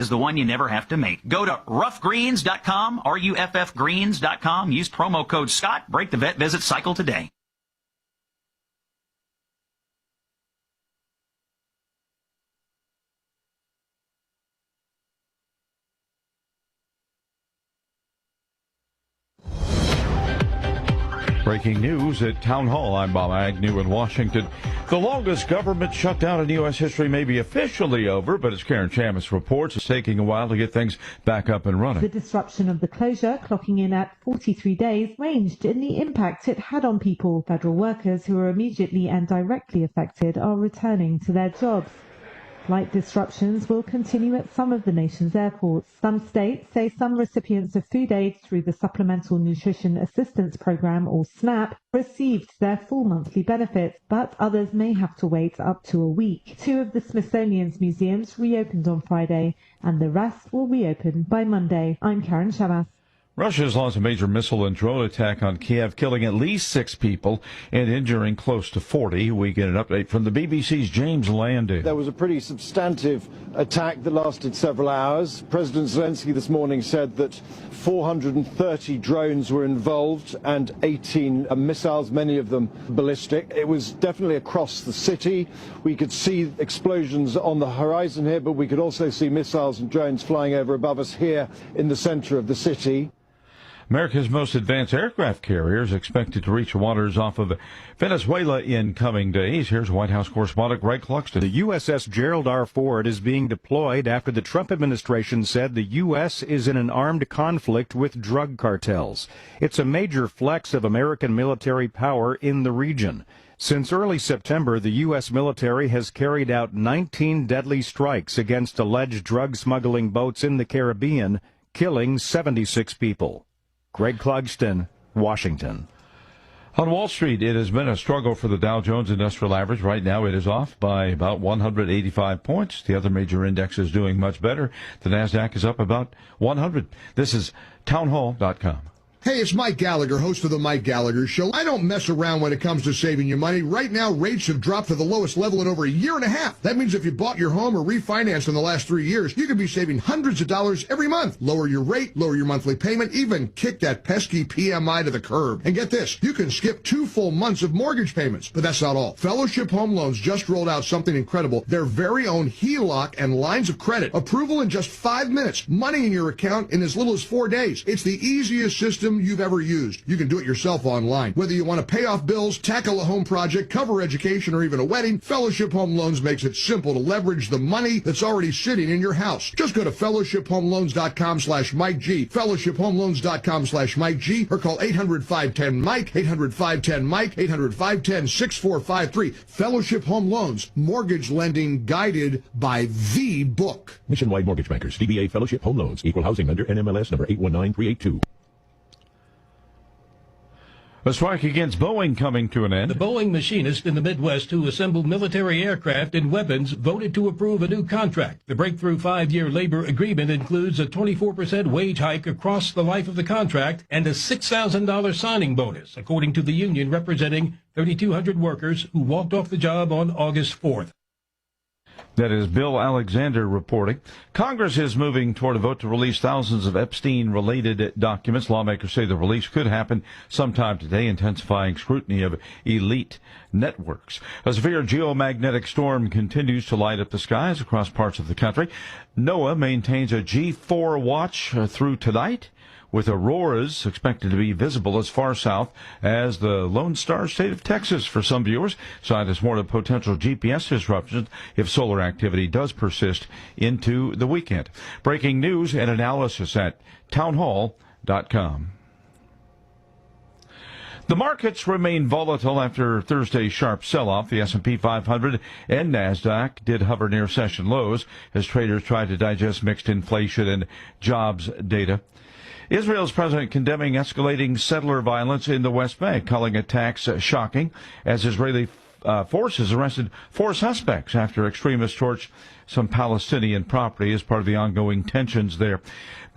is the one you never have to make. Go to ruffgreens.com, ruffgreens.com. Use promo code Scott. Break the vet visit cycle today. Breaking news at Town Hall. I'm Bob Agnew in Washington. The longest government shutdown in U.S. history may be officially over, but as Karen Chamis reports, it's taking a while to get things back up and running. The disruption of the closure, clocking in at 43 days, ranged in the impact it had on people. Federal workers who are immediately and directly affected are returning to their jobs. Flight disruptions will continue at some of the nation's airports. Some states say some recipients of food aid through the Supplemental Nutrition Assistance Program, or SNAP, received their full monthly benefits, but others may have to wait up to a week. 2 of the Smithsonian's museums reopened on Friday, and the rest will reopen by Monday. I'm Karen Chamis. Russia's launched a major missile and drone attack on Kiev, killing at least 6 people and injuring close to 40. We get an update from the BBC's James Landon. There was a pretty substantive attack that lasted several hours. President Zelensky this morning said that 430 drones were involved and 18 missiles, many of them ballistic. It was definitely across the city. We could see explosions on the horizon here, but we could also see missiles and drones flying over above us here in the center of the city. America's most advanced aircraft carrier is expected to reach waters off of Venezuela in coming days. Here's White House correspondent Greg Cluxton. The USS Gerald R. Ford is being deployed after the Trump administration said the U.S. is in an armed conflict with drug cartels. It's a major flex of American military power in the region. Since early September, the U.S. military has carried out 19 deadly strikes against alleged drug smuggling boats in the Caribbean, killing 76 people. Greg Clugston, Washington. On Wall Street, it has been a struggle for the Dow Jones Industrial Average. Right now, it is off by about 185 points. The other major index is doing much better. The NASDAQ is up about 100. This is townhall.com. Hey, it's Mike Gallagher, host of the Mike Gallagher Show. I don't mess around when it comes to saving you money. Right now, rates have dropped to the lowest level in over a year and a half. That means if you bought your home or refinanced in the last 3 years, you could be saving hundreds of dollars every month. Lower your rate, lower your monthly payment, even kick that pesky PMI to the curb. And get this, you can skip 2 full months of mortgage payments. But that's not all. Fellowship Home Loans just rolled out something incredible. Their very own HELOC and lines of credit. Approval in just 5 minutes. Money in your account in as little as 4 days. It's the easiest system you've ever used. You can do it yourself online. Whether you want to pay off bills, tackle a home project, cover education, or even a wedding, Fellowship Home Loans makes it simple to leverage the money that's already sitting in your house. Just go to fellowshiphomeloans.com/Mike G, fellowshiphomeloans.com/Mike G, or call 800-510-MIKE, 800-510-MIKE, 800-510-6453. Fellowship Home Loans, mortgage lending guided by the book. Nationwide Mortgage Bankers, DBA Fellowship Home Loans, Equal Housing Lender, NMLS number 819382. A strike against Boeing coming to an end. The Boeing machinist in the Midwest who assembled military aircraft and weapons voted to approve a new contract. The breakthrough 5-year labor agreement includes a 24% wage hike across the life of the contract and a $6,000 signing bonus, according to the union representing 3,200 workers who walked off the job on August 4th. That is Bill Alexander reporting. Congress is moving toward a vote to release thousands of Epstein-related documents. Lawmakers say the release could happen sometime today, intensifying scrutiny of elite networks. A severe geomagnetic storm continues to light up the skies across parts of the country. NOAA maintains a G4 watch through tonight, with auroras expected to be visible as far south as the Lone Star State of Texas for some viewers. Scientists warn of potential GPS disruptions if solar activity does persist into the weekend. Breaking news and analysis at townhall.com. The markets remain volatile after Thursday's sharp sell-off. The S&P 500 and NASDAQ did hover near session lows as traders tried to digest mixed inflation and jobs data. Israel's president condemning escalating settler violence in the West Bank, calling attacks shocking as Israeli forces arrested 4 suspects after extremists torched some Palestinian property as part of the ongoing tensions there.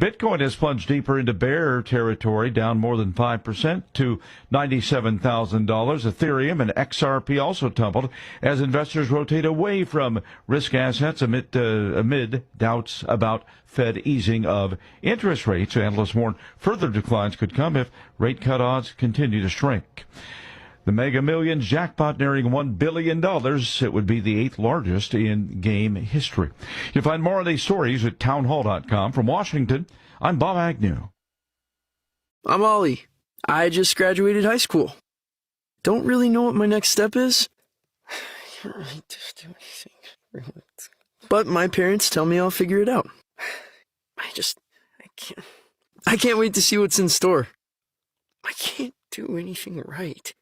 Bitcoin has plunged deeper into bear territory, down more than 5% to $97,000. Ethereum and XRP also tumbled as investors rotate away from risk assets amid doubts about Fed easing of interest rates. Analysts warn further declines could come if rate cut odds continue to shrink. The Mega Millions jackpot nearing $1 billion. It would be the 8th largest in game history. You'll find more of these stories at townhall.com. From Washington, I'm Bob Agnew. I'm Ollie. I just graduated high school. Don't really know what my next step is. I can't really do anything. But my parents tell me I'll figure it out. I can't wait to see what's in store. I can't do anything right.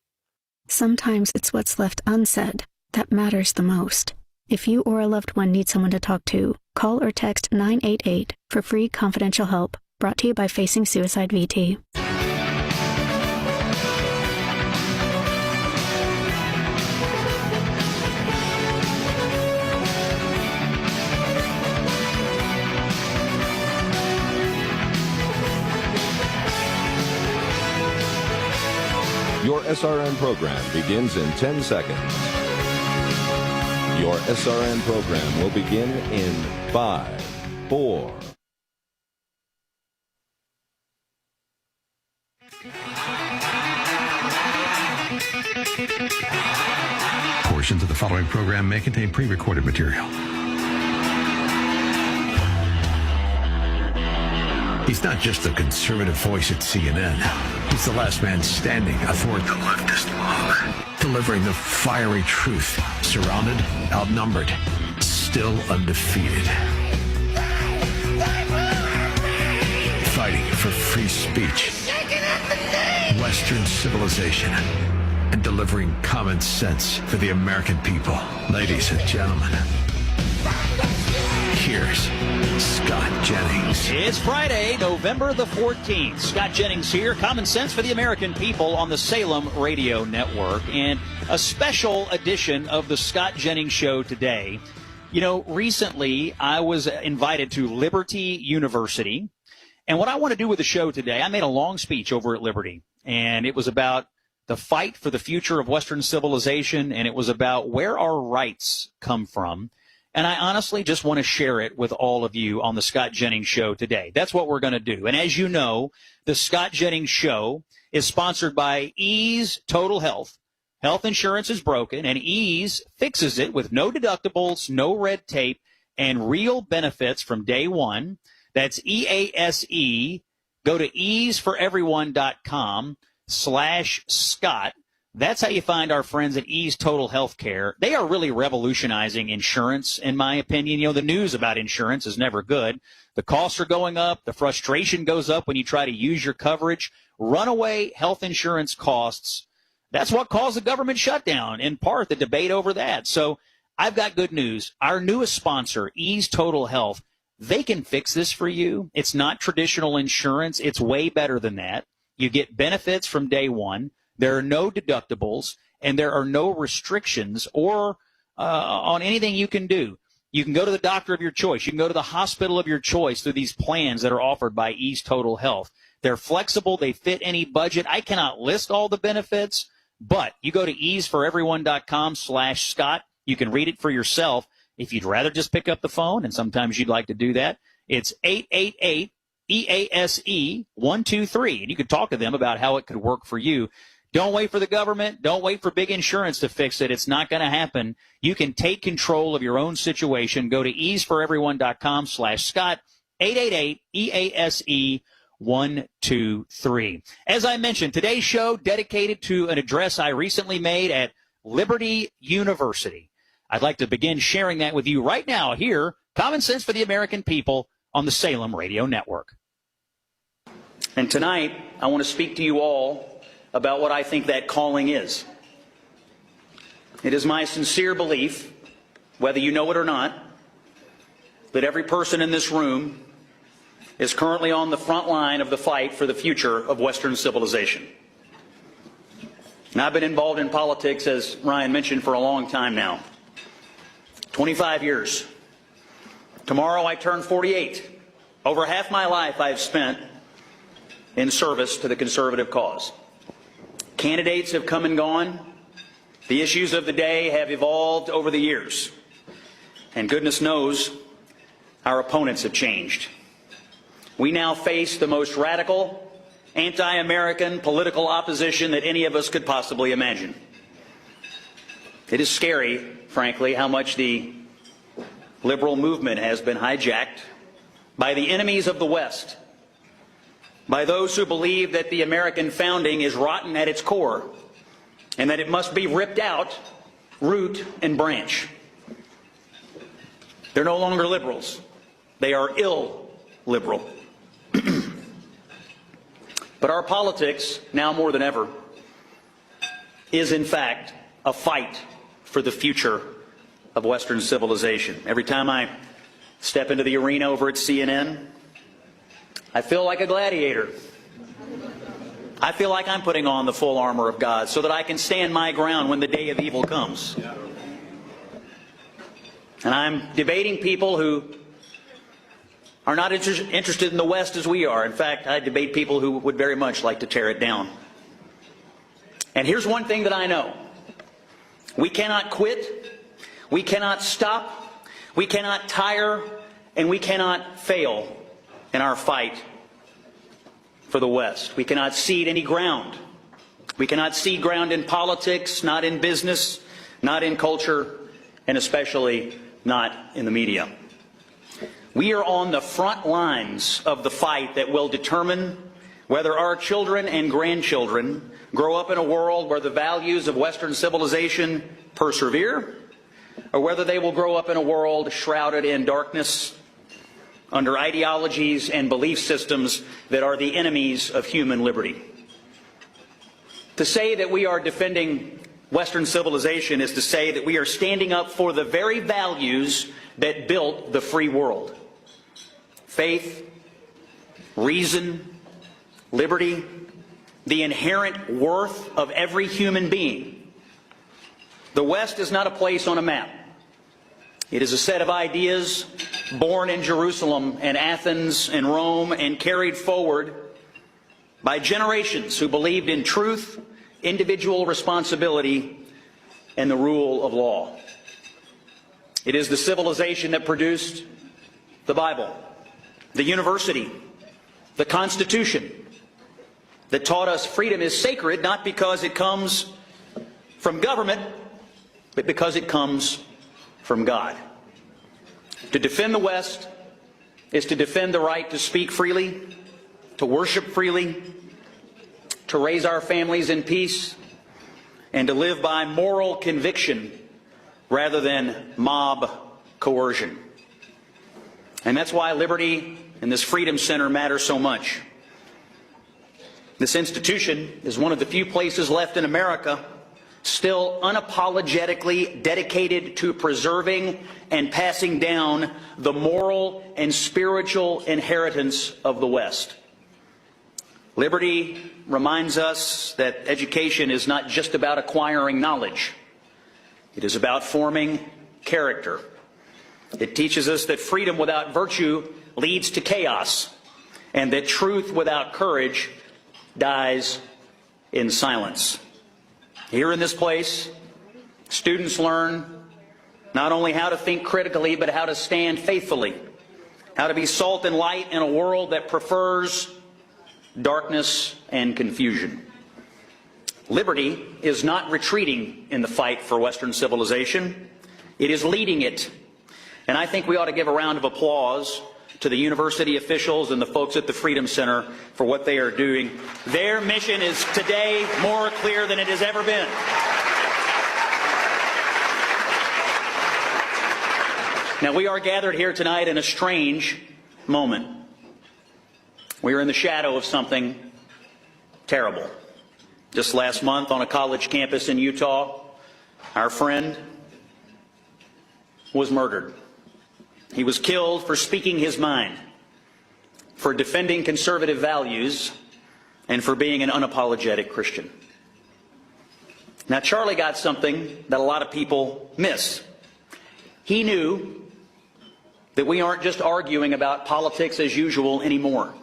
Sometimes it's what's left unsaid that matters the most. If you or a loved one need someone to talk to, call or text 988 for free confidential help. Brought to you by Facing Suicide VT. Your SRN program begins in 10 seconds. Your SRN program will begin in 5, 4. Portions of the following program may contain pre-recorded material. He's not just a conservative voice at CNN. He's the last man standing athwart the leftist mob, delivering the fiery truth, surrounded, outnumbered, still undefeated. Fighting for free speech, Western civilization, and delivering common sense for the American people. Ladies and gentlemen, here's Scott Jennings. It's Friday, November the 14th. Scott Jennings here. Common sense for the American people on the Salem Radio Network. And a special edition of the Scott Jennings Show today. You know, recently I was invited to Liberty University. And what I want to do with the show today, I made a long speech over at Liberty. And it was about the fight for the future of Western civilization. And it was about where our rights come from. And I honestly just want to share it with all of you on the Scott Jennings Show today. That's what we're going to do. And as you know, the Scott Jennings Show is sponsored by Ease Total Health. Health insurance is broken, and Ease fixes it with no deductibles, no red tape, and real benefits from day one. That's EASE. Go to easeforeveryone.com/Scott. That's how you find our friends at Ease Total Healthcare. They are really revolutionizing insurance, in my opinion. You know, the news about insurance is never good. The costs are going up. The frustration goes up when you try to use your coverage. Runaway health insurance costs. That's what caused the government shutdown, in part, the debate over that. So I've got good news. Our newest sponsor, Ease Total Health, they can fix this for you. It's not traditional insurance. It's way better than that. You get benefits from day one. There are no deductibles, and there are no restrictions or on anything you can do. You can go to the doctor of your choice. You can go to the hospital of your choice through these plans that are offered by Ease Total Health. They're flexible. They fit any budget. I cannot list all the benefits, but you go to easeforeveryone.com/Scott. You can read it for yourself. If you'd rather just pick up the phone, and sometimes you'd like to do that, it's 888-EASE-123, and you can talk to them about how it could work for you. Don't wait for the government. Don't wait for big insurance to fix it. It's not going to happen. You can take control of your own situation. Go to easeforeveryone.com/Scott, 888-EASE-123. As I mentioned, today's show dedicated to an address I recently made at Liberty University. I'd like to begin sharing that with you right now here, Common Sense for the American People on the Salem Radio Network. And tonight, I want to speak to you all about what I think that calling is. It is my sincere belief, whether you know it or not, that every person in this room is currently on the front line of the fight for the future of Western civilization. And I've been involved in politics, as Ryan mentioned, for a long time now. 25 years. Tomorrow I turn 48. Over half my life I've spent in service to the conservative cause. Candidates have come and gone. The issues of the day have evolved over the years. And goodness knows, our opponents have changed. We now face the most radical, anti-American political opposition that any of us could possibly imagine. It is scary, frankly, how much the liberal movement has been hijacked by the enemies of the West, by those who believe that the American founding is rotten at its core and that it must be ripped out, root and branch. They're no longer liberals. They are illiberal. But our politics, now more than ever, is in fact a fight for the future of Western civilization. Every time I step into the arena over at CNN, I feel like a gladiator. I feel like I'm putting on the full armor of God so that I can stand my ground when the day of evil comes. And I'm debating people who are not interested in the West as we are. In fact, I debate people who would very much like to tear it down. And here's one thing that I know. We cannot quit, we cannot stop, we cannot tire, and we cannot fail in our fight for the West. We cannot cede any ground. We cannot cede ground in politics, not in business, not in culture, and especially not in the media. We are on the front lines of the fight that will determine whether our children and grandchildren grow up in a world where the values of Western civilization persevere, or whether they will grow up in a world shrouded in darkness under ideologies and belief systems that are the enemies of human liberty. To say that we are defending Western civilization is to say that we are standing up for the very values that built the free world. Faith, reason, liberty, the inherent worth of every human being. The West is not a place on a map. It is a set of ideas born in Jerusalem and Athens and Rome and carried forward by generations who believed in truth, individual responsibility, and the rule of law. It is the civilization that produced the Bible, the university, the Constitution, that taught us freedom is sacred, not because it comes from government, but because it comes from God. To defend the West is to defend the right to speak freely, to worship freely, to raise our families in peace, and to live by moral conviction rather than mob coercion. And that's why Liberty and this Freedom Center matter so much. This institution is one of the few places left in America still unapologetically dedicated to preserving and passing down the moral and spiritual inheritance of the West. Liberty reminds us that education is not just about acquiring knowledge. It is about forming character. It teaches us that freedom without virtue leads to chaos, and that truth without courage dies in silence. Here in this place, students learn not only how to think critically, but how to stand faithfully, how to be salt and light in a world that prefers darkness and confusion. Liberty is not retreating in the fight for Western civilization. It is leading it. And I think we ought to give a round of applause to the university officials and the folks at the Freedom Center for what they are doing. Their mission is today more clear than it has ever been. Now, we are gathered here tonight in a strange moment. We are in the shadow of something terrible. Just last month on a college campus in Utah, our friend was murdered. He was killed for speaking his mind, for defending conservative values, and for being an unapologetic Christian. Now, Charlie got something that a lot of people miss. He knew that we aren't just arguing about politics as usual anymore.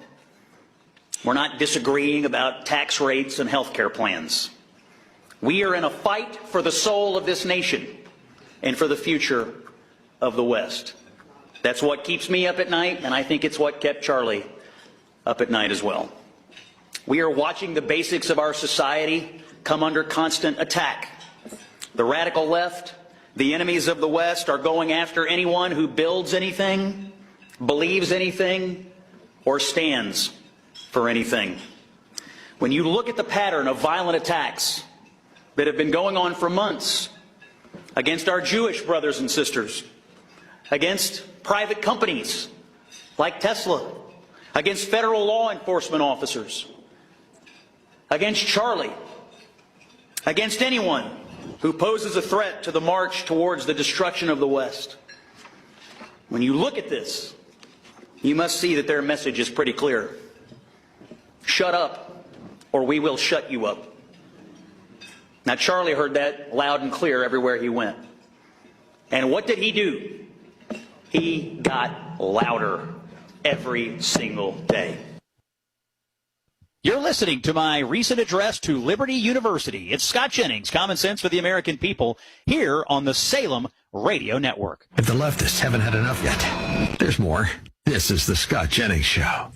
We're not disagreeing about tax rates and health care plans. We are in a fight for the soul of this nation and for the future of the West. That's what keeps me up at night, and I think it's what kept Charlie up at night as well. We are watching the basics of our society come under constant attack. The radical left, the enemies of the West, are going after anyone who builds anything, believes anything, or stands for anything. When you look at the pattern of violent attacks that have been going on for months against our Jewish brothers and sisters, against private companies like Tesla, against federal law enforcement officers, against Charlie, against anyone who poses a threat to the march towards the destruction of the West. When you look at this, you must see that their message is pretty clear. Shut up, or we will shut you up. Now, Charlie heard that loud and clear everywhere he went. And what did he do? He got louder every single day. You're listening to my recent address to Liberty University. It's Scott Jennings, Common Sense for the American People, here on the Salem Radio Network. If the leftists haven't had enough yet, there's more. This is the Scott Jennings Show.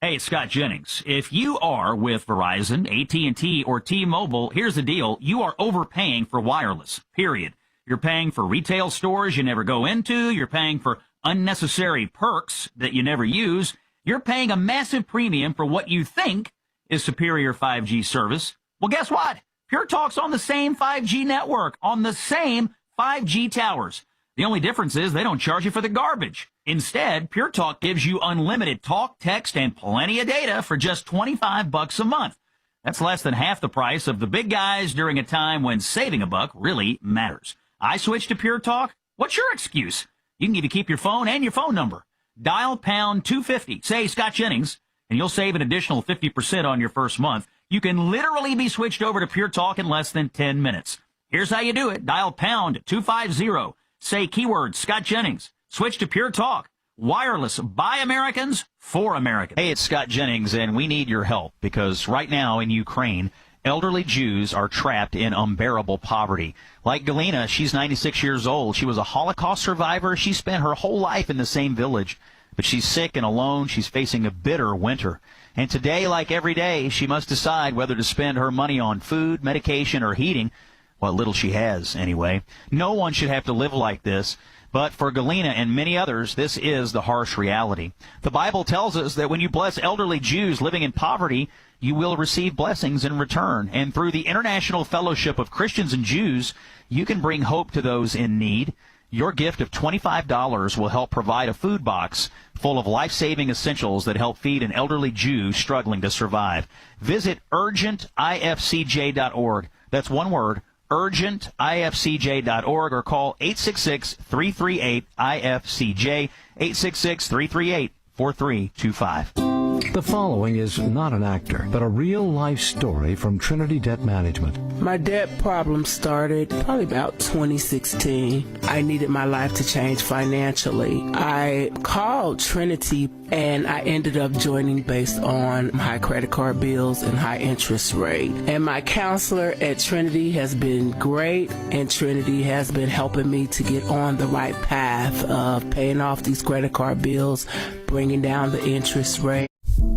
Hey, it's Scott Jennings. If you are with Verizon, AT&T, or T-Mobile, here's the deal. You are overpaying for wireless, period. You're paying for retail stores you never go into. You're paying for unnecessary perks that you never use. You're paying a massive premium for what you think is superior 5G service. Well, guess what? Pure Talk's on the same 5G network, on the same 5G towers. The only difference is they don't charge you for the garbage. Instead, Pure Talk gives you unlimited talk, text, and plenty of data for just $25 a month. That's less than half the price of the big guys during a time when saving a buck really matters. I switched to Pure Talk. What's your excuse? You can even keep your phone and your phone number. Dial pound 250, say Scott Jennings, and you'll save an additional 50% on your first month. You can literally be switched over to Pure Talk in less than 10 minutes. Here's how you do it. Dial pound 250, say keyword Scott Jennings. Switch to Pure Talk. Wireless by Americans for Americans. Hey, it's Scott Jennings, and we need your help because right now in Ukraine, elderly Jews are trapped in unbearable poverty. Like Galina, she's 96 years old. She was a Holocaust survivor. She spent her whole life in the same village, but she's sick and alone. She's facing a bitter winter. And today, like every day, she must decide whether to spend her money on food, medication, or heating. What little she has, anyway. No one should have to live like this. But for Galina and many others, this is the harsh reality. The Bible tells us that when you bless elderly Jews living in poverty, you will receive blessings in return. And through the International Fellowship of Christians and Jews, you can bring hope to those in need. Your gift of $25 will help provide a food box full of life-saving essentials that help feed an elderly Jew struggling to survive. Visit urgentifcj.org. That's one word, urgentifcj.org, or call 866-338-IFCJ, 866-338-4325. The following is not an actor, but a real-life story from Trinity Debt Management. My debt problem started probably about 2016. I needed my life to change financially. I called Trinity, and I ended up joining based on high credit card bills and high interest rate. And my counselor at Trinity has been great, and Trinity has been helping me to get on the right path of paying off these credit card bills, bringing down the interest rate.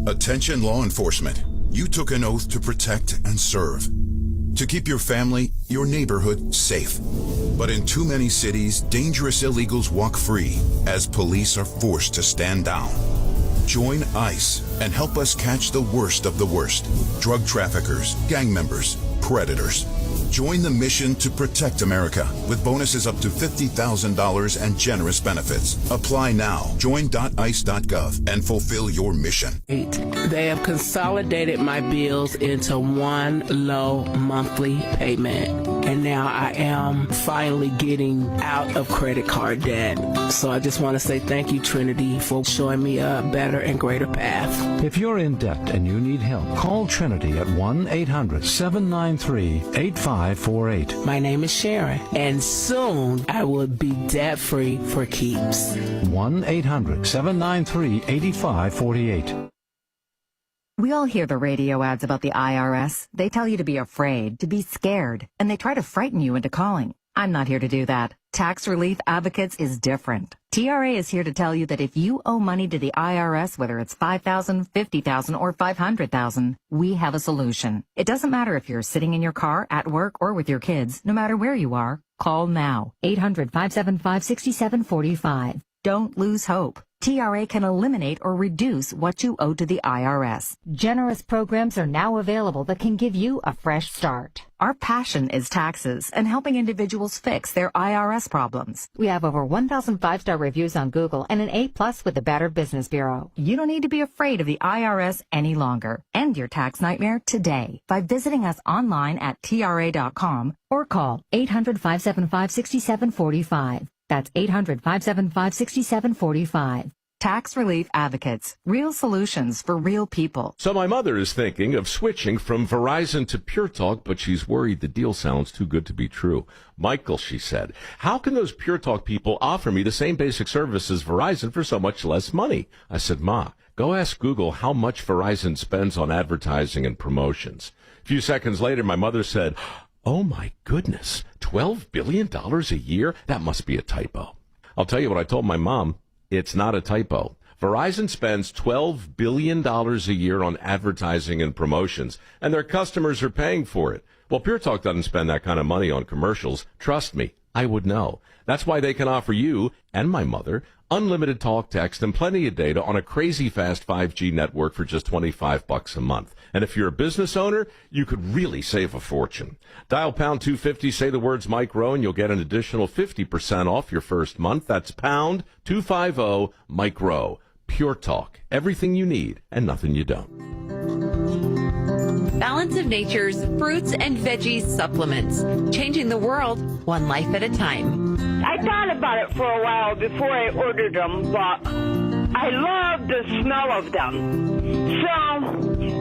Attention law enforcement. You took an oath to protect and serve, to keep your family, your neighborhood safe. But in too many cities, dangerous illegals walk free as police are forced to stand down. Join ICE and help us catch the worst of the worst. Drug traffickers, gang members, predators. Join the mission to protect America with bonuses up to $50,000 and generous benefits. Apply now. Join.ice.gov and fulfill your mission. They have consolidated my bills into one low monthly payment. And now I am finally getting out of credit card debt. So I just want to say thank you, Trinity, for showing me a better and greater path. If you're in debt and you need help, call Trinity at 1-800-793-8548. My name is Sharon, and soon I will be debt-free for keeps. 1-800-793-8548. We all hear the radio ads about the IRS. They tell you to be afraid, to be scared, and they try to frighten you into calling. I'm not here to do that. Tax Relief Advocates is different. TRA is here to tell you that if you owe money to the IRS, whether it's $5,000, $50,000, or $500,000, we have a solution. It doesn't matter if you're sitting in your car, at work, or with your kids. No matter where you are, call now. 800-575-6745. Don't lose hope. TRA can eliminate or reduce what you owe to the IRS. Generous programs are now available that can give you a fresh start. Our passion is taxes and helping individuals fix their IRS problems. We have over 1,000 5-star reviews on Google and an A+ with the Better Business Bureau. You don't need to be afraid of the IRS any longer. End your tax nightmare today by visiting us online at TRA.com or call 800-575-6745. That's 800-575-6745. Tax Relief Advocates. Real solutions for real people. So my mother is thinking of switching from Verizon to Pure Talk, but she's worried the deal sounds too good to be true. Michael, she said, how can those Pure Talk people offer me the same basic service as Verizon for so much less money? I said, Ma, go ask Google how much Verizon spends on advertising and promotions. A few seconds later, my mother said, oh my goodness, $12 billion a year? That must be a typo. I'll tell you what I told my mom. It's not a typo. Verizon spends $12 billion a year on advertising and promotions, and their customers are paying for it. Well, Pure Talk doesn't spend that kind of money on commercials. Trust me, I would know. That's why they can offer you and my mother unlimited talk, text, and plenty of data on a crazy fast 5G network for just $25 a month. And if you're a business owner, you could really save a fortune. Dial pound 250, say the words Mike Rowe, and you'll get an additional 50% off your first month. That's pound 250 Mike Rowe. Pure Talk. Everything you need and nothing you don't. Balance of Nature's fruits and veggies supplements. Changing the world one life at a time. I thought about it for a while before I ordered them, but I love the smell of them. So,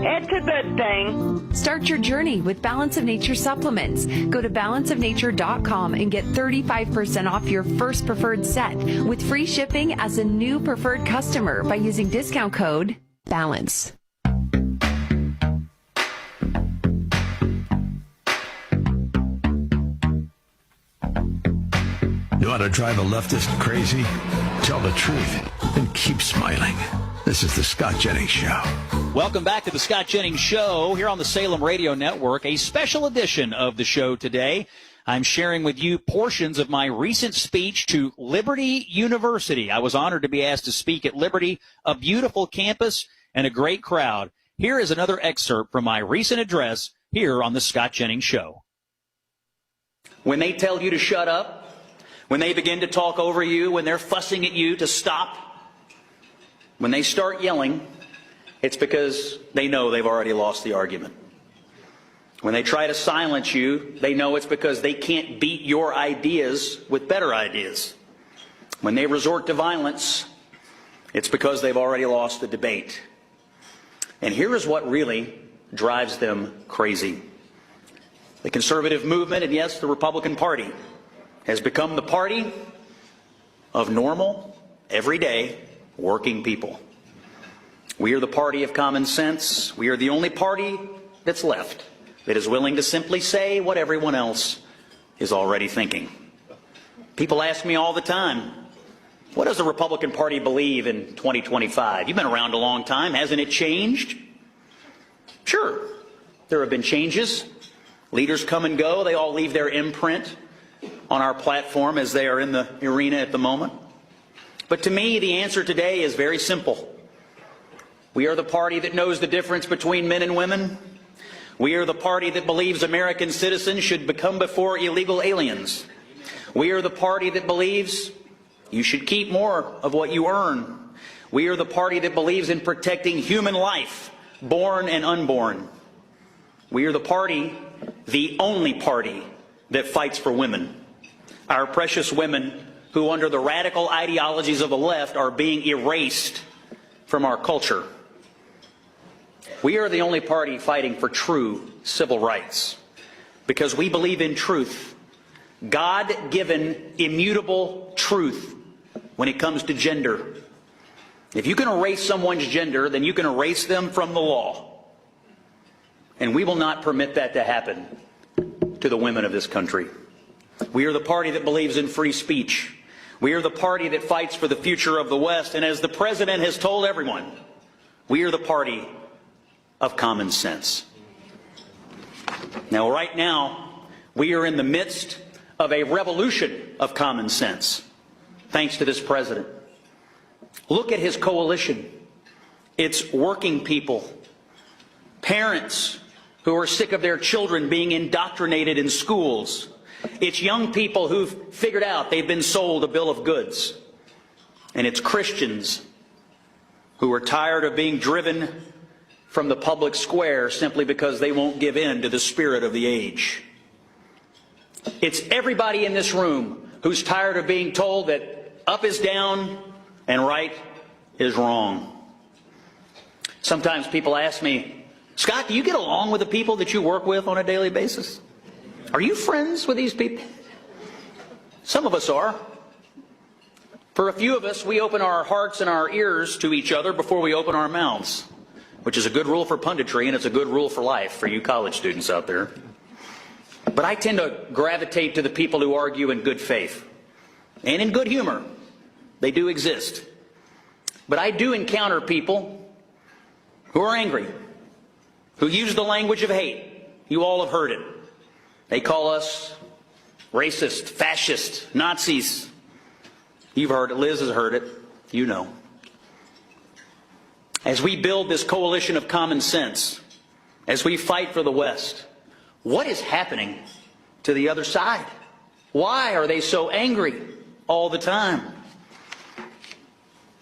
it's a good thing. Start your journey with Balance of Nature supplements. Go to balanceofnature.com and get 35% off your first preferred set with free shipping as a new preferred customer by using discount code BALANCE. You want to drive a leftist crazy? Tell the truth and keep smiling. This is the Scott Jennings Show. Welcome back to the Scott Jennings Show here on the Salem Radio Network, a special edition of the show today. I'm sharing with you portions of my recent speech to Liberty University. I was honored to be asked to speak at Liberty, a beautiful campus and a great crowd. Here is another excerpt from my recent address here on the Scott Jennings Show. When they tell you to shut up, when they begin to talk over you, when they're fussing at you to stop, when they start yelling, it's because they know they've already lost the argument. When they try to silence you, they know it's because they can't beat your ideas with better ideas. When they resort to violence, it's because they've already lost the debate. And here is what really drives them crazy. The conservative movement, and yes, the Republican Party, has become the party of normal, everyday, working people. We are the party of common sense. We are the only party that's left that is willing to simply say what everyone else is already thinking. People ask me all the time, what does the Republican Party believe in 2025? You've been around a long time. Hasn't it changed? Sure, there have been changes. Leaders come and go. They all leave their imprint on our platform as they are in the arena at the moment. But to me, the answer today is very simple. We are the party that knows the difference between men and women. We are the party that believes American citizens should become before illegal aliens. We are the party that believes you should keep more of what you earn. We are the party that believes in protecting human life, born and unborn. We are the party, the only party, that fights for women. Our precious women who, under the radical ideologies of the left, are being erased from our culture. We are the only party fighting for true civil rights because we believe in truth, God-given, immutable truth when it comes to gender. If you can erase someone's gender, then you can erase them from the law. And we will not permit that to happen to the women of this country. We are the party that believes in free speech. We are the party that fights for the future of the West. And as the President has told everyone, we are the party of common sense. Now, right now, we are in the midst of a revolution of common sense, thanks to this President. Look at his coalition. It's working people, parents who are sick of their children being indoctrinated in schools. It's young people who've figured out they've been sold a bill of goods. And it's Christians who are tired of being driven from the public square simply because they won't give in to the spirit of the age. It's everybody in this room who's tired of being told that up is down and right is wrong. Sometimes people ask me, Scott, do you get along with the people that you work with on a daily basis? Are you friends with these people? Some of us are. For a few of us, we open our hearts and our ears to each other before we open our mouths, which is a good rule for punditry, and it's a good rule for life for you college students out there. But I tend to gravitate to the people who argue in good faith and in good humor. They do exist. But I do encounter people who are angry, who use the language of hate. You all have heard it. They call us racist, fascist, Nazis. You've heard it. Liz has heard it. You know. As we build this coalition of common sense, as we fight for the West, what is happening to the other side? Why are they so angry all the time?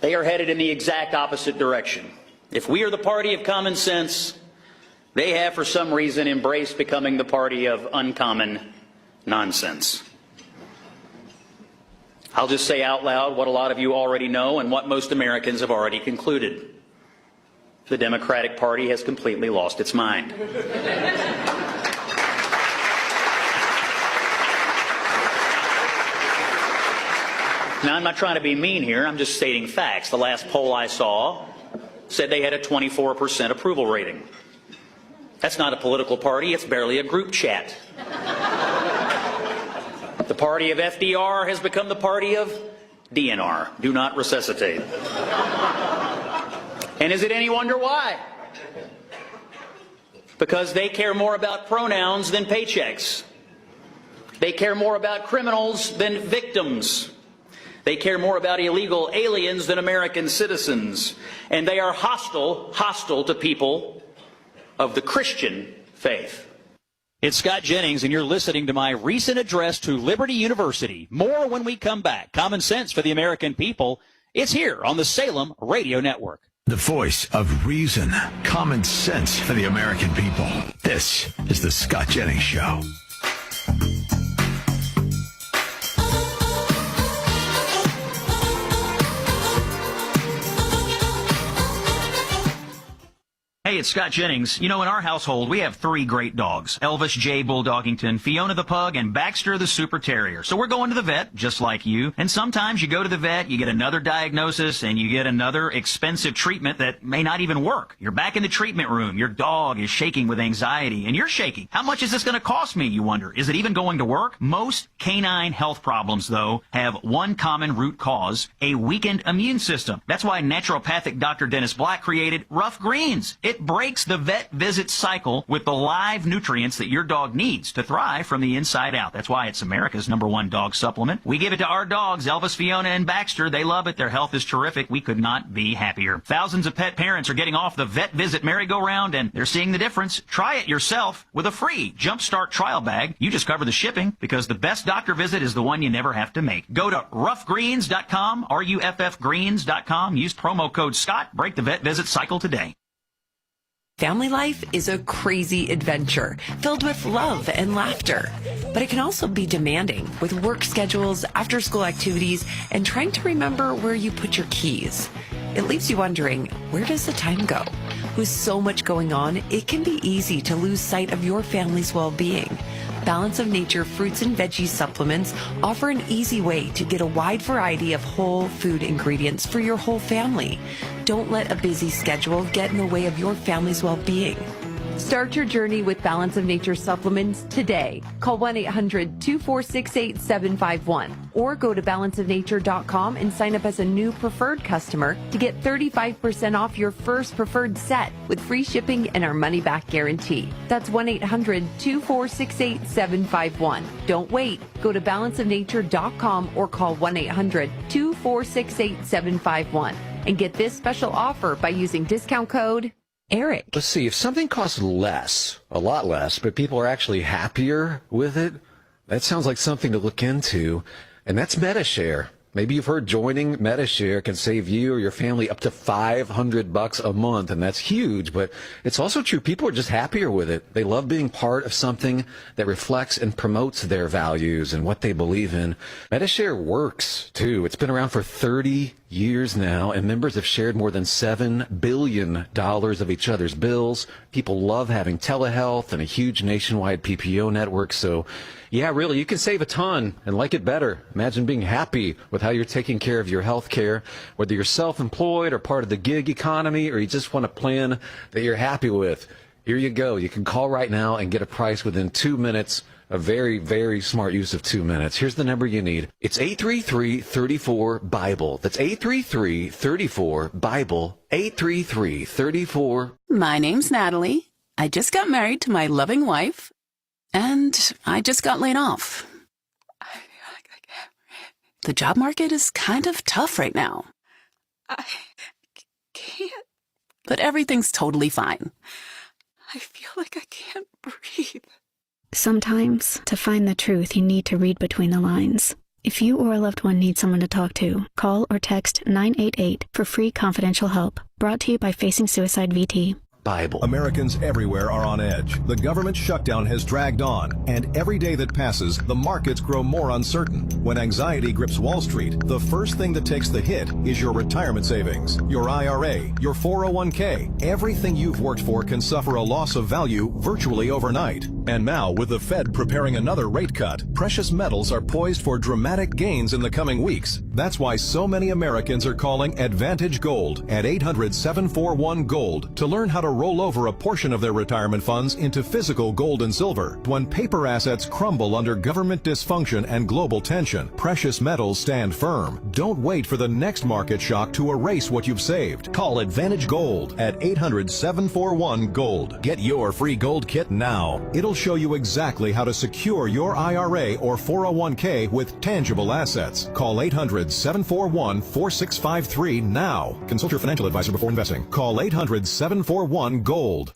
They are headed in the exact opposite direction. If we are the party of common sense, they have for some reason embraced becoming the party of uncommon nonsense. I'll just say out loud what a lot of you already know and what most Americans have already concluded. The Democratic Party has completely lost its mind. Now, I'm not trying to be mean here. I'm just stating facts. The last poll I saw said they had a 24% approval rating. That's not a political party. It's barely a group chat. The party of FDR has become the party of DNR. Do not resuscitate. And is it any wonder why? Because they care more about pronouns than paychecks. They care more about criminals than victims. They care more about illegal aliens than American citizens. And they are hostile to people of the Christian faith. It's Scott Jennings, and you're listening to my recent address to Liberty University. More when we come back. Common sense for the American people. It's here on the Salem Radio Network. The voice of reason, common sense for the American people. This is the Scott Jennings Show. Hey, it's Scott Jennings. You know, in our household, we have 3 great dogs. Elvis J. Bulldoggington, Fiona the Pug, and Baxter the Super Terrier. So we're going to the vet, just like you. And sometimes you go to the vet, you get another diagnosis, and you get another expensive treatment that may not even work. You're back in the treatment room. Your dog is shaking with anxiety, and you're shaking. How much is this going to cost me, you wonder? Is it even going to work? Most canine health problems, though, have one common root cause, a weakened immune system. That's why naturopathic Dr. Dennis Black created Ruff Greens. It It breaks the vet visit cycle with the live nutrients that your dog needs to thrive from the inside out. That's why it's America's #1 dog supplement. We give it to our dogs, Elvis, Fiona, and Baxter. They love it. Their health is terrific. We could not be happier. Thousands of pet parents are getting off the vet visit merry-go-round, and they're seeing the difference. Try it yourself with a free Jumpstart trial bag. You just cover the shipping, because the best doctor visit is the one you never have to make. Go to ruffgreens.com, ruffgreens.com. Use promo code Scott. Break the vet visit cycle today. Family life is a crazy adventure filled with love and laughter, but it can also be demanding with work schedules, after-school activities, and trying to remember where you put your keys. It leaves you wondering, where does the time go? With so much going on, it can be easy to lose sight of your family's well-being. Balance of Nature fruits and veggie supplements offer an easy way to get a wide variety of whole food ingredients for your whole family. Don't let a busy schedule get in the way of your family's well-being. Start your journey with Balance of Nature supplements today. Call 1-800-246-8751 or go to balanceofnature.com and sign up as a new preferred customer to get 35% off your first preferred set with free shipping and our money-back guarantee. That's 1-800-246-8751. Don't wait. Go to balanceofnature.com or call 1-800-246-8751 and get this special offer by using discount code Eric. Let's see, if something costs less, a lot less, but people are actually happier with it, that sounds like something to look into, and that's Metashare. Maybe you've heard joining Metashare can save you or your family up to $500 a month, and that's huge, but it's also true. People are just happier with it. They love being part of something that reflects and promotes their values and what they believe in. Metashare works, too. It's been around for 30 years now, and members have shared more than $7 billion of each other's bills. People love having telehealth and a huge nationwide PPO network, so yeah, really, you can save a ton and like it better. Imagine being happy with how you're taking care of your health care, whether you're self-employed or part of the gig economy, or you just want a plan that you're happy with. Here you go. You can call right now and get a price within 2 minutes. A very, very smart use of 2 minutes. Here's the number you need. It's 833-34-BIBLE. That's 833-34-BIBLE. 833-34. My name's Natalie. I just got married to my loving wife, and I just got laid off. The job market is kind of tough right now. I can't. But everything's totally fine. I feel like I can't breathe. Sometimes, to find the truth, you need to read between the lines. If you or a loved one need someone to talk to, call or text 988 for free confidential help. Brought to you by Facing Suicide VT. Bible. Americans everywhere are on edge. The government shutdown has dragged on, and every day that passes, the markets grow more uncertain. When anxiety grips Wall Street, the first thing that takes the hit is your retirement savings, your IRA, your 401k. Everything you've worked for can suffer a loss of value virtually overnight. And now, with the Fed preparing another rate cut, precious metals are poised for dramatic gains in the coming weeks. That's why so many Americans are calling Advantage Gold at 800-741-GOLD to learn how to roll over a portion of their retirement funds into physical gold and silver. When paper assets crumble under government dysfunction and global tension, precious metals stand firm. Don't wait for the next market shock to erase what you've saved. Call Advantage Gold at 800-741-GOLD. Get your free gold kit now. It'll show you exactly how to secure your IRA or 401k with tangible assets. Call 800-741-4653 now. Consult your financial advisor before investing. Call 800-741-GOLD.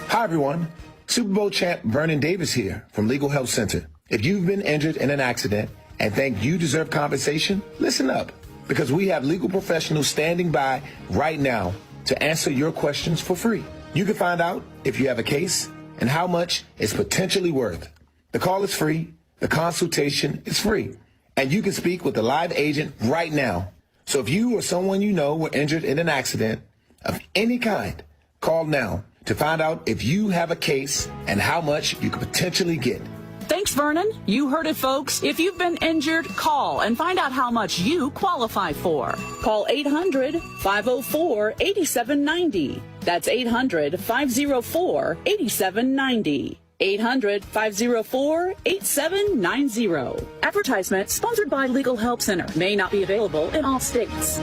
Hi, everyone. Super Bowl champ Vernon Davis here from Legal Health Center. If you've been injured in an accident and think you deserve compensation, listen up, because we have legal professionals standing by right now to answer your questions for free. You can find out if you have a case and how much it's potentially worth. The call is free, the consultation is free, and you can speak with a live agent right now. So if you or someone you know were injured in an accident of any kind, call now to find out if you have a case and how much you could potentially get. Thanks, Vernon. You heard it, folks. If you've been injured, call and find out how much you qualify for. Call 800-504-8790. That's 800-504-8790. 800-504-8790. Advertisement sponsored by Legal Help Center. May not be available in all states.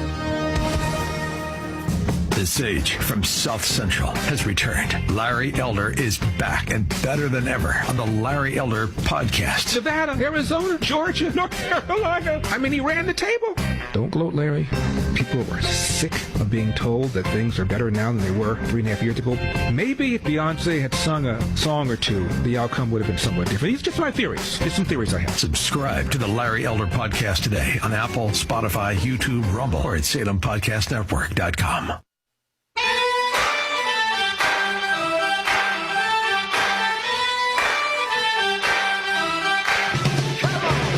The sage from South Central has returned. Larry Elder is back and better than ever on the Larry Elder podcast. Nevada, Arizona, Georgia, North Carolina. I mean, he ran the table. Don't gloat, Larry. People are sick of being told that things are better now than they were 3.5 years ago. Maybe if Beyonce had sung a song or two, the outcome would have been somewhat different. It's just my theories. Just some theories I have. Subscribe to the Larry Elder podcast today on Apple, Spotify, YouTube, Rumble, or at SalemPodcastNetwork.com.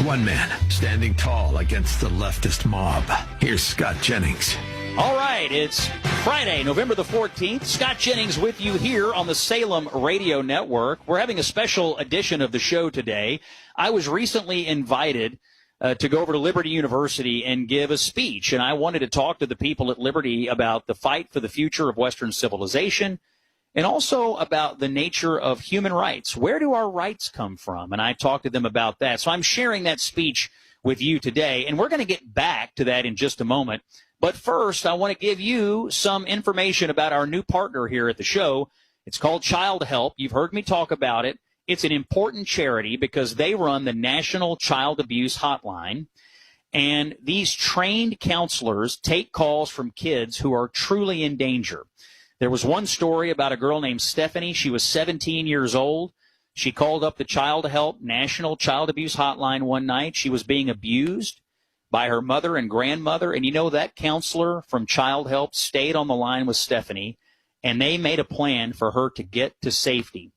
One man standing tall against the leftist mob. Here's Scott Jennings. All right, it's Friday, November the 14th. Scott Jennings with you here on the Salem Radio Network. We're having a special edition of the show today. I was recently invited to go over to Liberty University and give a speech, and I wanted to talk to the people at Liberty about the fight for the future of Western civilization and also about the nature of human rights. Where do our rights come from? And I talked to them about that. So I'm sharing that speech with you today, and we're going to get back to that in just a moment. But first, I want to give you some information about our new partner here at the show. It's called Childhelp. You've heard me talk about it. It's an important charity because they run the National Child Abuse Hotline. And these trained counselors take calls from kids who are truly in danger. There was one story about a girl named Stephanie. She was 17 years old. She called up the Childhelp National Child Abuse Hotline one night. She was being abused by her mother and grandmother. And you know, that counselor from Childhelp stayed on the line with Stephanie, and they made a plan for her to get to safety.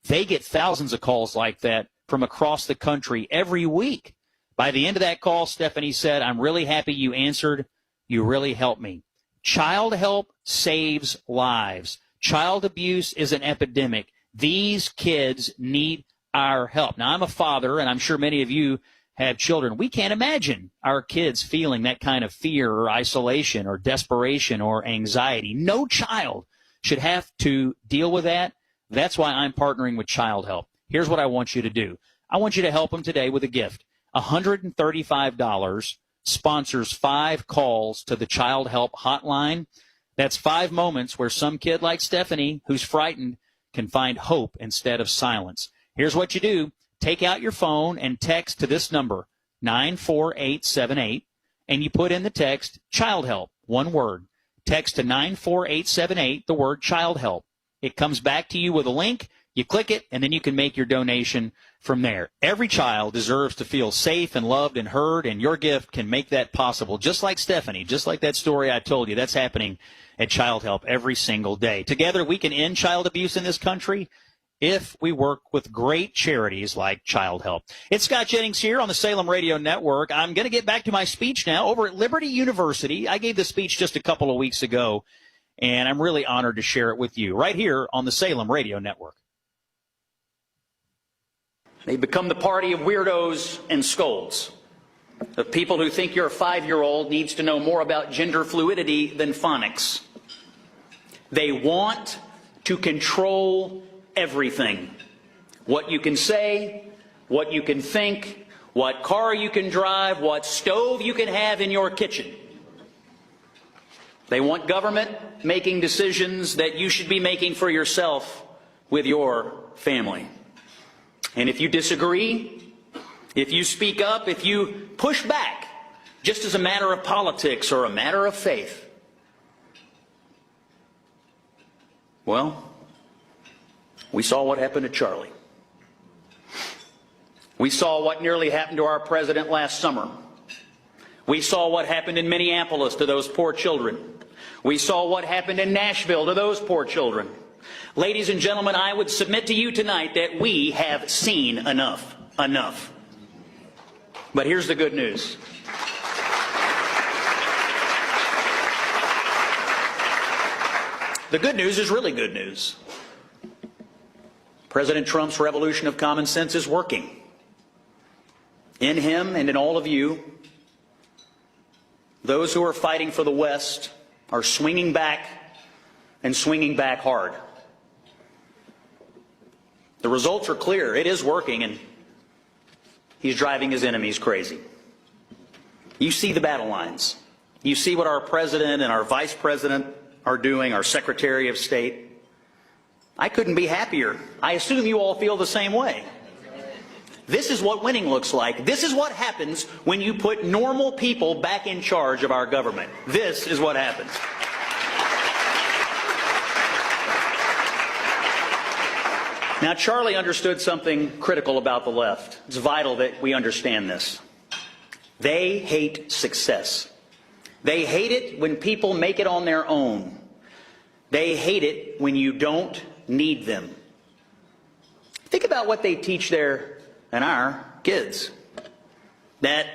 They get thousands of calls like that from across the country every week. By the end of that call, Stephanie said, "I'm really happy you answered. You really helped me." Childhelp saves lives. Child abuse is an epidemic. These kids need our help. Now, I'm a father, and I'm sure many of you have children. We can't imagine our kids feeling that kind of fear or isolation or desperation or anxiety. No child should have to deal with that. That's why I'm partnering with Childhelp. Here's what I want you to do. I want you to help them today with a gift. $135 sponsors 5 calls to the Childhelp hotline. That's 5 moments where some kid like Stephanie, who's frightened, can find hope instead of silence. Here's what you do. Take out your phone and text to this number, 94878, and you put in the text Childhelp, one word. Text to 94878, the word Childhelp. It comes back to you with a link. You click it, and then you can make your donation from there. Every child deserves to feel safe and loved and heard, and your gift can make that possible. Just like Stephanie, just like that story I told you, that's happening at Childhelp every single day. Together, we can end child abuse in this country if we work with great charities like Childhelp. It's Scott Jennings here on the Salem Radio Network. I'm going to get back to my speech now over at Liberty University. I gave the speech just a couple of weeks ago, and I'm really honored to share it with you right here on the Salem Radio Network. They become the party of weirdos and scolds, of people who think your 5-year-old needs to know more about gender fluidity than phonics. They want to control everything. What you can say, what you can think, what car you can drive, what stove you can have in your kitchen. They want government making decisions that you should be making for yourself with your family. And if you disagree, if you speak up, if you push back, just as a matter of politics or a matter of faith, well, we saw what happened to Charlie. We saw what nearly happened to our president last summer. We saw what happened in Minneapolis to those poor children. We saw what happened in Nashville to those poor children. Ladies and gentlemen, I would submit to you tonight that we have seen enough. Enough. But here's the good news. The good news is really good news. President Trump's revolution of common sense is working. In him and in all of you, those who are fighting for the West are swinging back and swinging back hard. The results are clear. It is working, and he's driving his enemies crazy. You see the battle lines. You see what our president and our vice president are doing, our Secretary of State. I couldn't be happier. I assume you all feel the same way. This is what winning looks like. This is what happens when you put normal people back in charge of our government. This is what happens. Now, Charlie understood something critical about the left. It's vital that we understand this. They hate success. They hate it when people make it on their own. They hate it when you don't need them. Think about what they teach their and our kids. That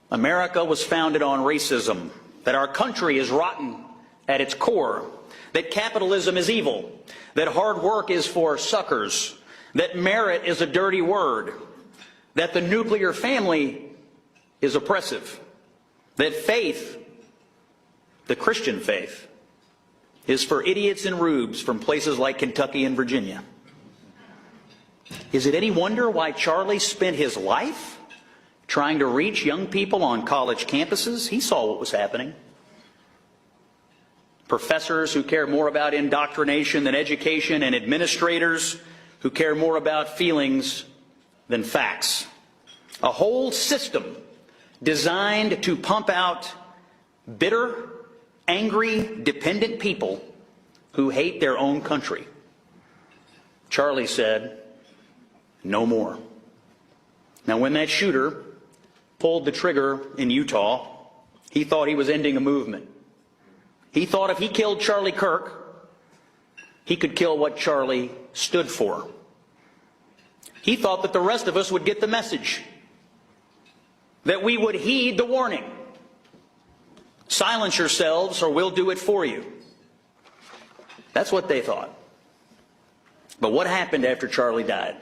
America was founded on racism, that our country is rotten at its core, that capitalism is evil, that hard work is for suckers, that merit is a dirty word, that the nuclear family is oppressive, that faith, the Christian faith, is for idiots and rubes from places like Kentucky and Virginia. Is it any wonder why Charlie spent his life trying to reach young people on college campuses? He saw what was happening. Professors who care more about indoctrination than education, and administrators who care more about feelings than facts. A whole system designed to pump out bitter, angry, dependent people who hate their own country. Charlie said, no more. Now, when that shooter pulled the trigger in Utah, he thought he was ending a movement. He thought if he killed Charlie Kirk, he could kill what Charlie stood for. He thought that the rest of us would get the message, that we would heed the warning. Silence yourselves or we'll do it for you. That's what they thought. But what happened after Charlie died?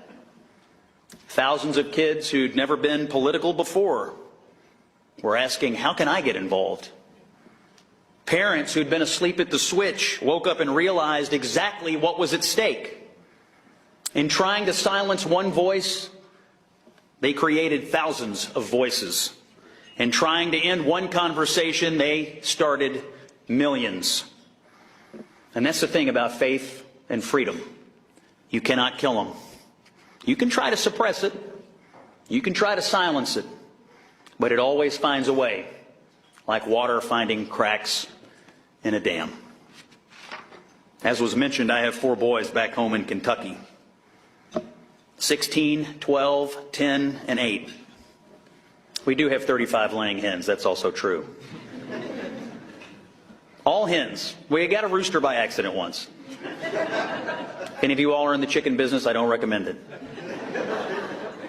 Thousands of kids who'd never been political before were asking, how can I get involved? Parents who'd been asleep at the switch woke up and realized exactly what was at stake. In trying to silence one voice, they created thousands of voices. In trying to end one conversation, they started millions. And that's the thing about faith and freedom. You cannot kill them. You can try to suppress it. You can try to silence it. But it always finds a way, like water finding cracks in a dam. As was mentioned, I have 4 boys back home in Kentucky. 16, 12, 10, and 8. We do have 35 laying hens. That's also true. All hens. We got a rooster by accident once. If any of you all are in the chicken business, I don't recommend it.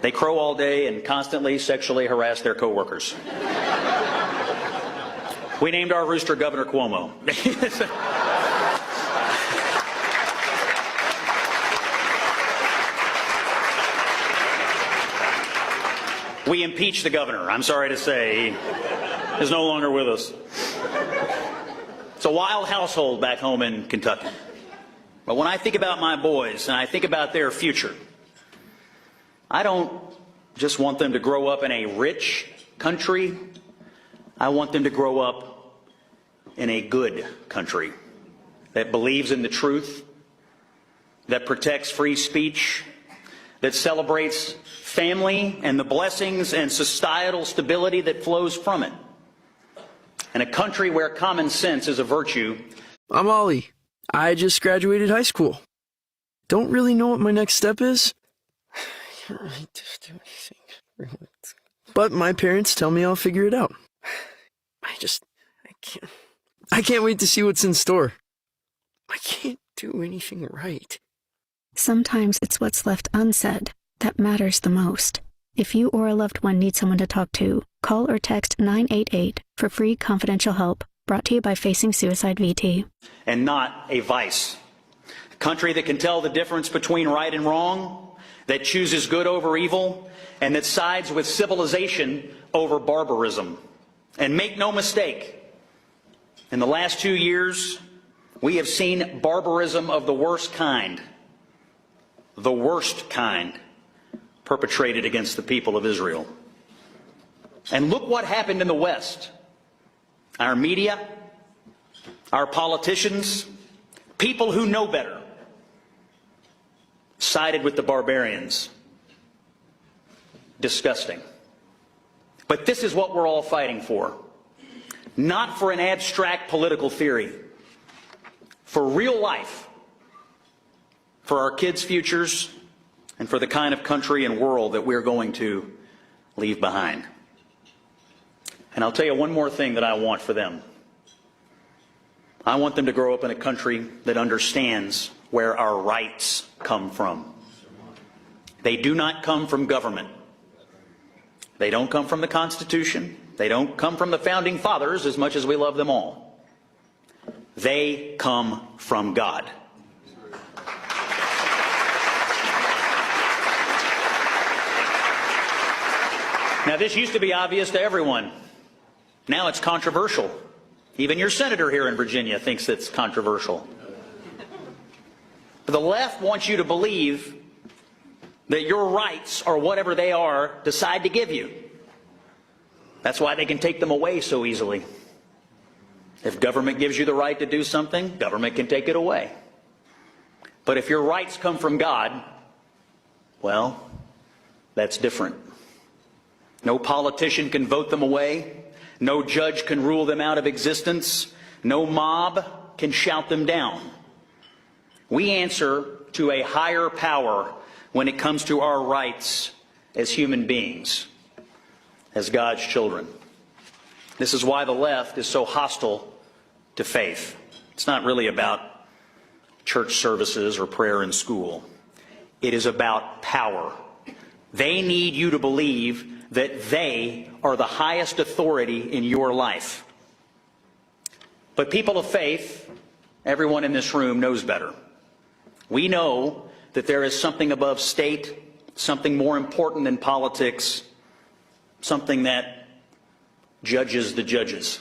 They crow all day and constantly sexually harass their coworkers. We named our rooster Governor Cuomo. We impeached the governor. I'm sorry to say, he is no longer with us. It's a wild household back home in Kentucky. But when I think about my boys and I think about their future, I don't just want them to grow up in a rich country. I want them to grow up in a good country that believes in the truth, that protects free speech, that celebrates family and the blessings and societal stability that flows from it, and a country where common sense is a virtue. I'm Ollie. I just graduated high school. Don't really know what my next step is. I can't really do anything. But my parents tell me I'll figure it out. I can't wait to see what's in store. I can't do anything right. Sometimes it's what's left unsaid that matters the most. If you or a loved one need someone to talk to, call or text 988 for free confidential help. Brought to you by Facing Suicide VT. And not a vice. A country that can tell the difference between right and wrong, that chooses good over evil, and that sides with civilization over barbarism. And make no mistake, in the last 2 years, we have seen barbarism of the worst kind, perpetrated against the people of Israel. And look what happened in the West. Our media, Our politicians, people who know better, sided with the barbarians. Disgusting. But this is what we're all fighting for. Not for an abstract political theory, for real life, for our kids' futures, and for the kind of country and world that we're going to leave behind. And I'll tell you one more thing that I want for them. I want them to grow up in a country that understands where our rights come from. They do not come from government. They don't come from the Constitution. They don't come from the Founding Fathers, as much as we love them all. They come from God. Now, this used to be obvious to everyone. Now it's controversial. Even your senator here in Virginia thinks it's controversial. But the left wants you to believe that your rights, or whatever they are, decide to give you. That's why they can take them away so easily. If government gives you the right to do something, government can take it away. But if your rights come from God, well, that's different. No politician can vote them away. No judge can rule them out of existence. No mob can shout them down. We answer to a higher power when it comes to our rights as human beings, as God's children. This is why the left is so hostile to faith. It's not really about church services or prayer in school. It is about power. They need you to believe that they are the highest authority in your life. But people of faith, everyone in this room knows better. We know that there is something above state, something more important than politics, something that judges the judges.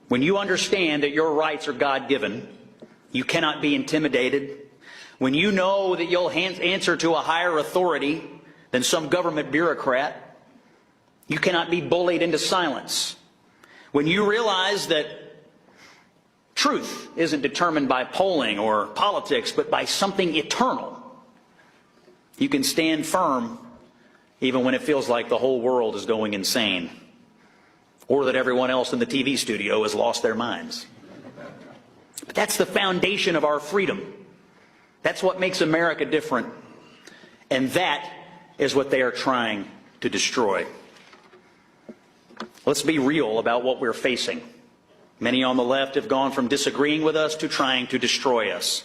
When you understand that your rights are God-given, you cannot be intimidated. When you know that you'll answer to a higher authority than some government bureaucrat, you cannot be bullied into silence. When you realize that truth isn't determined by polling or politics, but by something eternal, you can stand firm even when it feels like the whole world is going insane, or that everyone else in the TV studio has lost their minds. But that's the foundation of our freedom. That's what makes America different. And that is what they are trying to destroy. Let's be real about what we're facing. Many on the left have gone from disagreeing with us to trying to destroy us.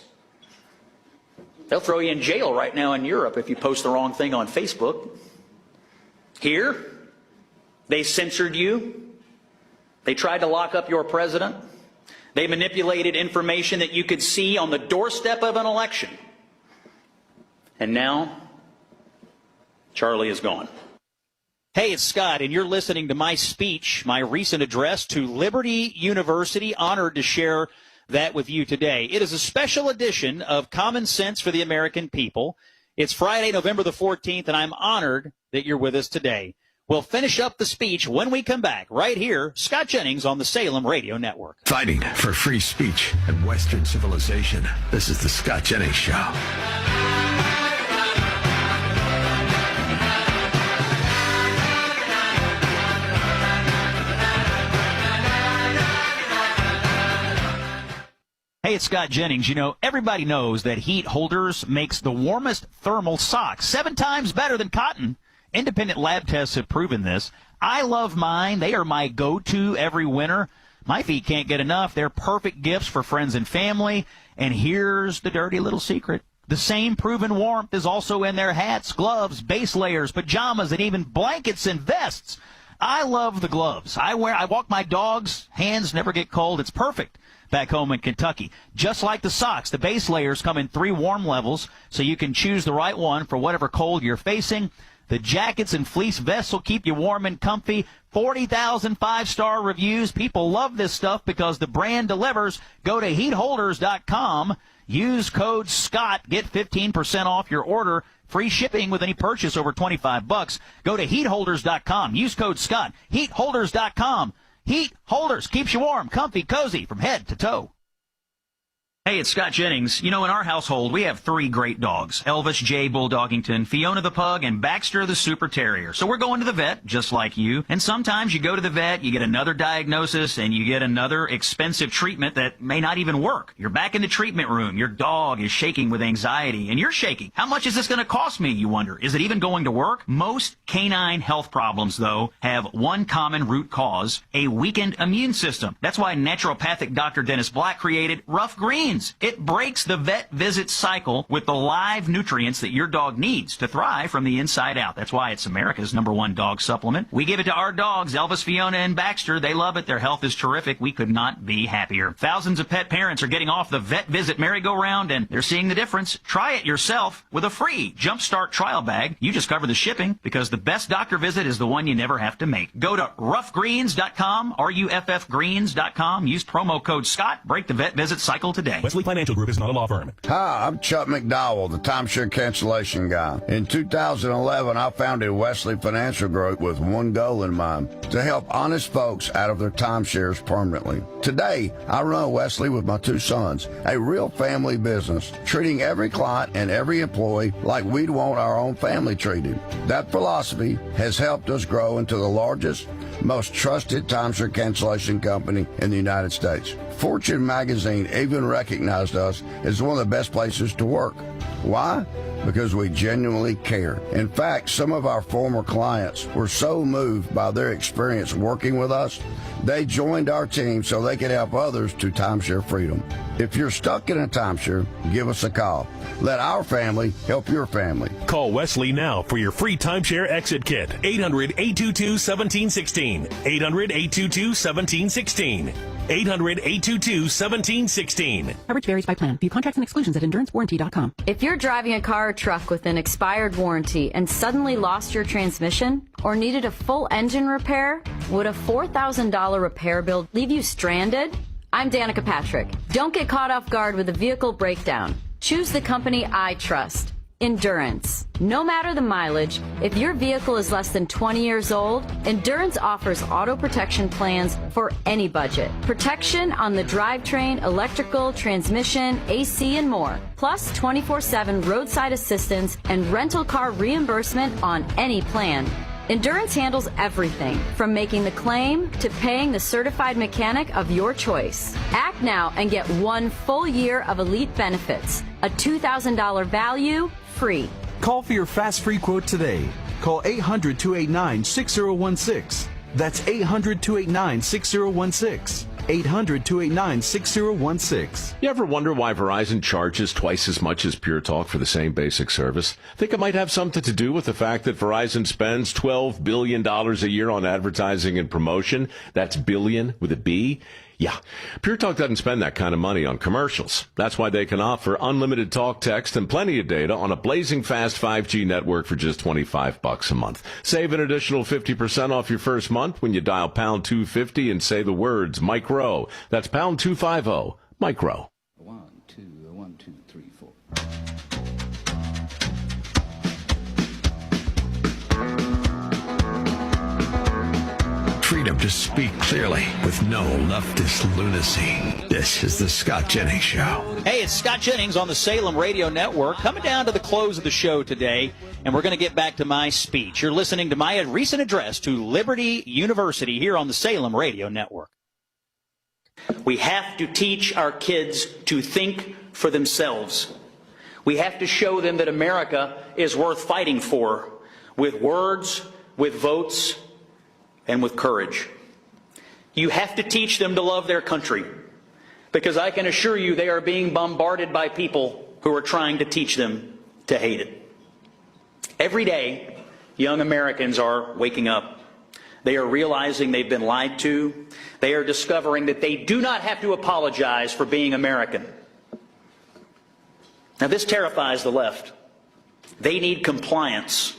They'll throw you in jail right now in Europe if you post the wrong thing on Facebook. Here, they censored you. They tried to lock up your president. They manipulated information that you could see on the doorstep of an election. And now, Charlie is gone. Hey, it's Scott, and you're listening to my speech, my recent address to Liberty University. Honored to share that with you today. It is a special edition of Common Sense for the American People. It's Friday, November the 14th, and I'm honored that you're with us today. We'll finish up the speech when we come back, right here, Scott Jennings on the Salem Radio Network. Fighting for free speech and Western civilization. This is the Scott Jennings Show. Hey, it's Scott Jennings. You know, everybody knows that Heat Holders makes the warmest thermal socks, 7 times better than cotton. Independent lab tests have proven this. I love mine. They are my go-to every winter. My feet can't get enough. They're perfect gifts for friends and family. And here's the dirty little secret. The same proven warmth is also in their hats, gloves, base layers, pajamas, and even blankets and vests. I love the gloves. I walk my dogs. Hands never get cold. It's perfect back home in Kentucky. Just like the socks, the base layers come in 3 warm levels, so you can choose the right one for whatever cold you're facing. The jackets and fleece vests will keep you warm and comfy. 40,000 5-star reviews. People love this stuff because the brand delivers. Go to heatholders.com. Use code SCOTT. Get 15% off your order. Free shipping with any purchase over $25. Go to heatholders.com. Use code SCOTT. Heatholders.com. Heat, holders, keeps you warm, comfy, cozy from head to toe. Hey, it's Scott Jennings. You know, in our household, we have 3 great dogs. Elvis J. Bulldoggington, Fiona the Pug, and Baxter the Super Terrier. So we're going to the vet, just like you. And sometimes you go to the vet, you get another diagnosis, and you get another expensive treatment that may not even work. You're back in the treatment room. Your dog is shaking with anxiety, and you're shaking. How much is this going to cost me, you wonder? Is it even going to work? Most canine health problems, though, have one common root cause, a weakened immune system. That's why naturopathic Dr. Dennis Black created Ruff Greens. It breaks the vet visit cycle with the live nutrients that your dog needs to thrive from the inside out. That's why it's America's #1 dog supplement. We give it to our dogs, Elvis, Fiona, and Baxter. They love it. Their health is terrific. We could not be happier. Thousands of pet parents are getting off the vet visit merry-go-round, and they're seeing the difference. Try it yourself with a free Jumpstart trial bag. You just cover the shipping, because the best doctor visit is the one you never have to make. Go to ruffgreens.com, ruffgreens.com. Use promo code Scott. Break the vet visit cycle today. Wesley Financial Group is not a law firm. Hi, I'm Chuck McDowell, the timeshare cancellation guy. In 2011, I founded Wesley Financial Group with one goal in mind: to help honest folks out of their timeshares permanently. Today, I run Wesley with my 2 sons, a real family business, treating every client and every employee like we'd want our own family treated. That philosophy has helped us grow into the largest, most trusted timeshare cancellation company in the United States. Fortune magazine even recognized us as one of the best places to work. Why? Because we genuinely care. In fact, some of our former clients were so moved by their experience working with us, they joined our team so they could help others to timeshare freedom. If you're stuck in a timeshare, give us a call. Let our family help your family. Call Wesley now for your free timeshare exit kit. 800-822-1716. 800-822-1716. 800-822-1716. Coverage varies by plan. View contracts and exclusions at endurancewarranty.com. If you're driving a car or truck with an expired warranty and suddenly lost your transmission or needed a full engine repair, would a $4,000 repair bill leave you stranded? I'm Danica Patrick. Don't get caught off guard with a vehicle breakdown. Choose the company I trust. Endurance. No matter the mileage, if your vehicle is less than 20 years old, Endurance offers auto protection plans for any budget. Protection on the drivetrain, electrical, transmission, AC, and more. Plus 24/7 roadside assistance and rental car reimbursement on any plan. Endurance handles everything, from making the claim to paying the certified mechanic of your choice. Act now and get 1 full year of elite benefits. A $2,000 value, free. Call for your fast free quote today. Call 800-289-6016. That's 800-289-6016. 800-289-6016. You ever wonder why Verizon charges twice as much as Pure Talk for the same basic service? Think it might have something to do with the fact that Verizon spends $12 billion a year on advertising and promotion? That's billion with a B. Yeah, Pure Talk doesn't spend that kind of money on commercials. That's why they can offer unlimited talk, text, and plenty of data on a blazing fast 5G network for just $25 a month. Save an additional 50% off your first month when you dial pound 250 and say the words micro. That's pound 250, micro. 1, 2, 1, 2, 3, 4. Freedom to speak clearly with no leftist lunacy. This is the Scott Jennings Show. Hey, it's Scott Jennings on the Salem Radio Network, coming down to the close of the show today, and we're going to get back to my speech. You're listening to my recent address to Liberty University here on the Salem Radio Network. We have to teach our kids to think for themselves. We have to show them that America is worth fighting for, with words, with votes, and with courage. You have to teach them to love their country, because I can assure you they are being bombarded by people who are trying to teach them to hate it. Every day, young Americans are waking up. They are realizing they've been lied to. They are discovering that they do not have to apologize for being American. Now, this terrifies the left. They need compliance,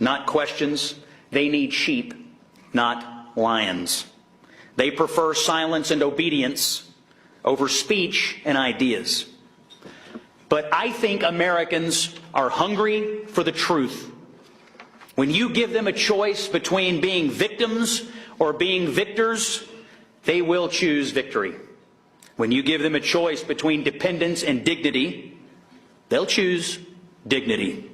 not questions. They need sheep, not lions. They prefer silence and obedience over speech and ideas. But I think Americans are hungry for the truth. When you give them a choice between being victims or being victors, they will choose victory. When you give them a choice between dependence and dignity, they'll choose dignity.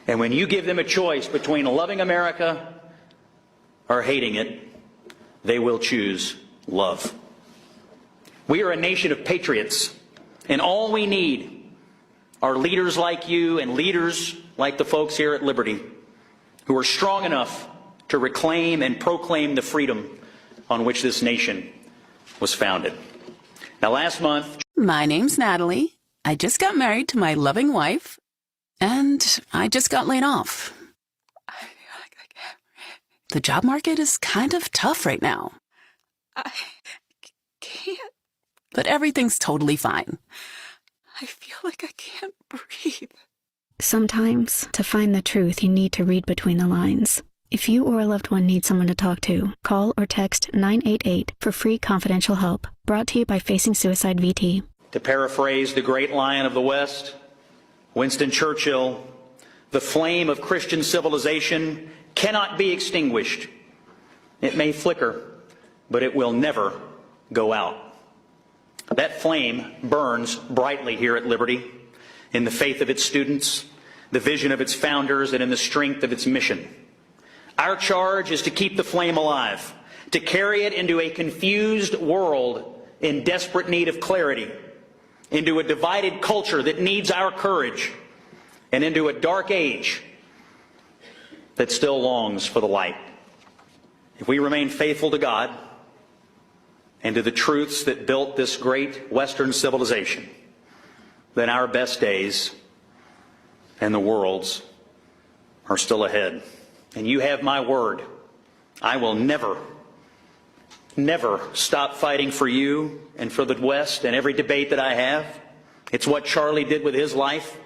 And when you give them a choice between loving America or hating it, they will choose love. We are a nation of patriots, and all we need are leaders like you and leaders like the folks here at Liberty who are strong enough to reclaim and proclaim the freedom on which this nation was founded. Now, last month... My name's Natalie. I just got married to my loving wife, and I just got laid off. I feel like I can't breathe. The job market is kind of tough right now. I can't. But everything's totally fine. I feel like I can't breathe. Sometimes, to find the truth, you need to read between the lines. If you or a loved one need someone to talk to, call or text 988 for free confidential help. Brought to you by Facing Suicide VT. To paraphrase the great lion of the West, Winston Churchill, the flame of Christian civilization cannot be extinguished. It may flicker, but it will never go out. That flame burns brightly here at Liberty, in the faith of its students, the vision of its founders, and in the strength of its mission. Our charge is to keep the flame alive, to carry it into a confused world in desperate need of clarity, into a divided culture that needs our courage, and into a dark age that still longs for the light. If we remain faithful to God and to the truths that built this great Western civilization, then our best days and the world's are still ahead. And you have my word. I will never stop fighting for you and for the West in every debate that I have. It's what Charlie did with his life.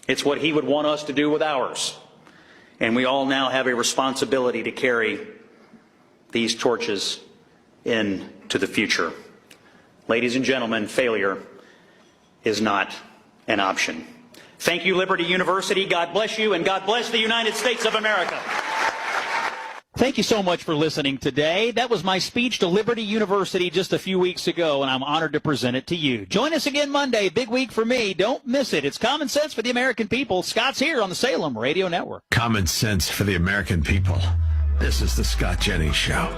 It's what he would want us to do with ours. And we all now have a responsibility to carry these torches into the future. Ladies and gentlemen, failure is not an option. Thank you, Liberty University. God bless you, and God bless the United States of America. Thank you so much for listening today. That was my speech to Liberty University just a few weeks ago, and I'm honored to present it to you. Join us again Monday. Big week for me. Don't miss it. It's Common Sense for the American People. Scott's here on the Salem Radio Network. Common sense for the American people. This is the Scott Jennings Show.